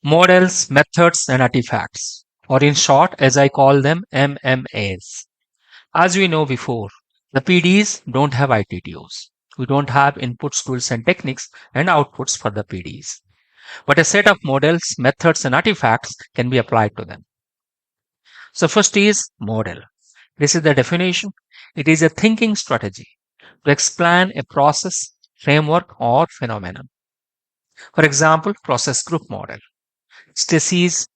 Models, methods, and artifacts, or in short, as I call them, MMAs. As we know before, the PDs don't have ITTOs. We don't have inputs, tools, and techniques and outputs for the PDs. But a set of models, methods, and artifacts can be applied to them. So first is model. This is the definition. It is a thinking strategy to explain a process, framework, or phenomenon. For example, process group model, Stacy's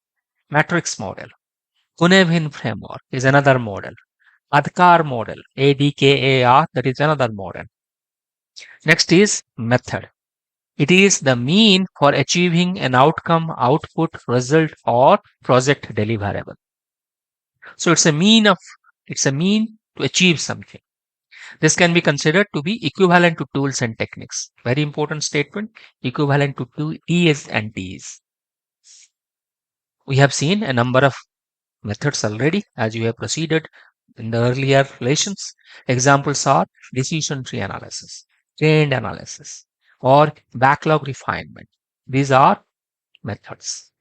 matrix model, Kunevin framework is another model. Adkar model, ADKAR, that is another model. Next is method. It is the mean for achieving an outcome, output, result, or project deliverable. So it's a mean to achieve something. This can be considered to be equivalent to tools and techniques. Very important statement, equivalent to two T's and T's. We have seen a number of methods already as you have proceeded in the earlier relations. Examples are decision tree analysis, trend analysis, or backlog refinement. These are methods.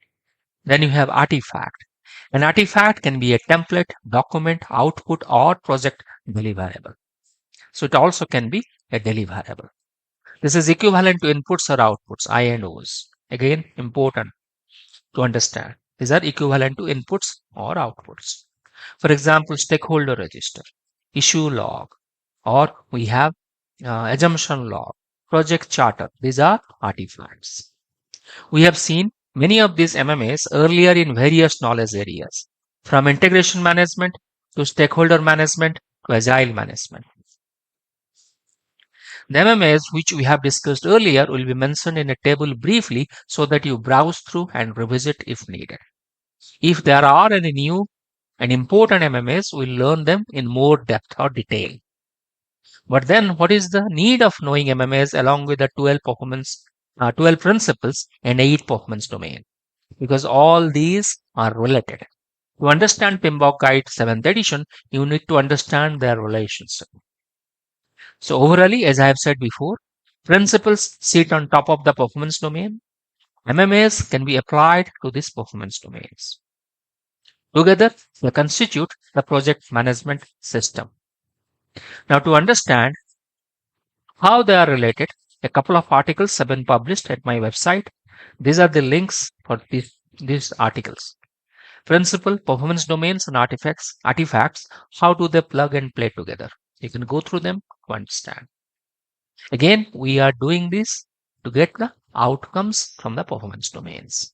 Then you have artifact. An artifact can be a template, document, output, or project deliverable. So it also can be a deliverable. This is equivalent to inputs or outputs, I and O's. Again, important to understand. These are equivalent to inputs or outputs. For example, stakeholder register, issue log, or we have assumption log, project charter. These are artifacts. We have seen many of these MMAs earlier in various knowledge areas, from integration management to stakeholder management to agile management. The MMAs which we have discussed earlier will be mentioned in a table briefly so that you browse through and revisit if needed. If there are any new and important MMAs, we'll learn them in more depth or detail. But then what is the need of knowing MMAs along with the 12 principles and 8 performance domain? Because all these are related. To understand PMBOK Guide 7th edition, you need to understand their relationship. So overall, as I have said before, principles sit on top of the performance domain. MMAs can be applied to these performance domains. Together, they constitute the project management system. Now, to understand how they are related, a couple of articles have been published at my website. These are the links for these articles. Principal, performance domains, and artifacts, how do they plug and play together? You can go through them to understand. Again, we are doing this to get the outcomes from the performance domains.